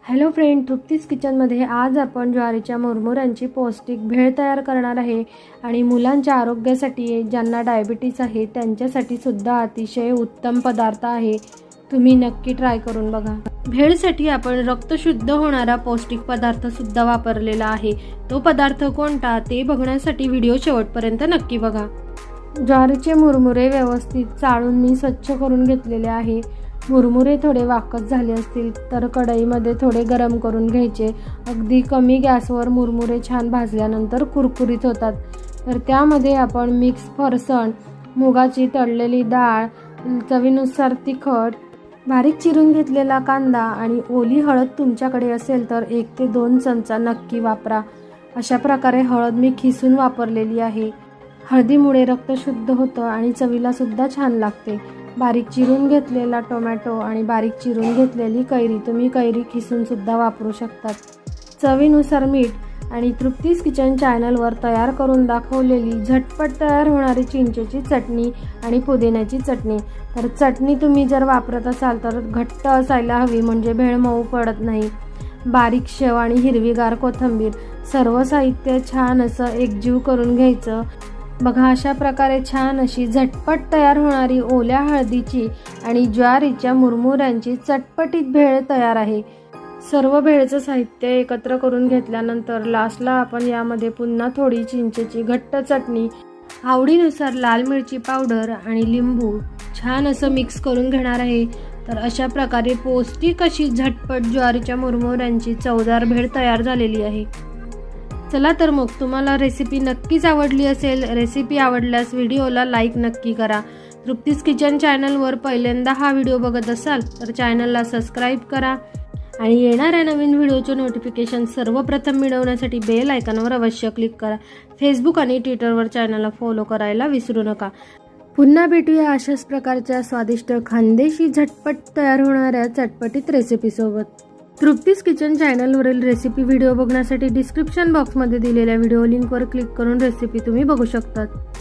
Hello friend, Trupti's किचनमध्ये आज आपण ज्वारीच्या मुरमुऱ्यांची पौष्टिक भेळ तयार करणार आहे आणि मुलांच्या आरोग्यासाठी ज्यांना डायबिटीज आहे त्यांच्यासाठी सुद्धा अतिशय उत्तम पदार्थ आहे। तुम्ही नक्की ट्राय करून बघा। भेळसाठी आपण रक्त शुद्ध होणारा पौष्टिक पदार्थ सुद्धा वापरलेला आहे। तो पदार्थ कोणता ते बघण्यासाठी व्हिडिओ शेवटपर्यंत नक्की बघा। ज्वारीचे मुरमुरे व्यवस्थित चाळून मी स्वच्छ करून घेतलेले आहे। मुरमुरे थोडे वाकट झाले असतील तर कढईमध्ये थोडे गरम करून घ्यायचे। अगदी कमी गॅसवर मुरमुरे छान भाजल्यानंतर कुरकुरीत होतात। तर त्यामध्ये आपण मिक्स फरसाण, मुगाची तळलेली डाळ, चवीनुसार तिखट, बारीक चिरून घेतलेला कांदा आणि ओली हळद तुमच्याकडे असेल तर 1 ते 2 चमचा नक्की वापरा। अशा प्रकारे हळद मी खिसून वापरलेली आहे। हळदीमुळे रक्त शुद्ध होतं आणि चवीला सुद्धा छान लागते। बारीक चिरून घेतलेला टोमॅटो आणि बारीक चिरून घेतलेली कैरी, तुम्ही कैरी खिसून सुद्धा वापरू शकतात। चवीनुसार मीठ आणि तृप्तीज किचन चॅनलवर तयार करून दाखवलेली झटपट तयार होणारी चिंचेची चटणी आणि पुदिन्याची चटणी। तर चटणी तुम्ही जर वापरत असाल तर घट्ट असायला हवी, म्हणजे भेळ मऊ पडत नाही। बारीक शेव आणि हिरवीगार कोथिंबीर, सर्व साहित्य छान असं एकजीव करून घ्यायचं। बघा, अशा प्रकारे छान अशी झटपट तयार होणारी ओल्या हळदीची आणि ज्वारीच्या मुरमुऱ्यांची चटपटीत भेळ तयार आहे। सर्व भेळचं साहित्य एकत्र करून घेतल्यानंतर लास्टला आपण यामध्ये पुन्हा थोडी चिंचेची घट्ट चटणी, आवडीनुसार लाल मिरची पावडर आणि लिंबू छान असं मिक्स करून घेणार आहे। तर अशा प्रकारे पौष्टिक अशी झटपट ज्वारीच्या मुरमुऱ्यांची चवदार भेळ तयार झालेली आहे। चला तर मग, तुम्हाला रेसिपी नक्कीच आवडली असेल। रेसिपी आवडल्यास व्हिडिओला लाईक नक्की करा। तृप्तीज किचन चॅनलवर पहिल्यांदा हा व्हिडिओ बघत असाल तर चॅनलला सबस्क्राईब करा आणि येणाऱ्या नवीन व्हिडिओचे नोटिफिकेशन सर्वप्रथम मिळवण्यासाठी बेल आयकॉनवर अवश्य क्लिक करा। फेसबुक आणि ट्विटरवर चॅनलला फॉलो करायला विसरू नका। पुन्हा भेटूया अशाच प्रकारच्या स्वादिष्ट, खानदेशी, झटपट तयार होणाऱ्या चटपटीत रेसिपीसोबत। तृप्तीज किचन चॅनलवरील रेसिपी व्हिडिओ बघण्यासाठी डिस्क्रिप्शन बॉक्समध्ये दिलेल्या व्हिडिओ लिंकवर क्लिक करून रेसिपी तुम्ही बघू शकता।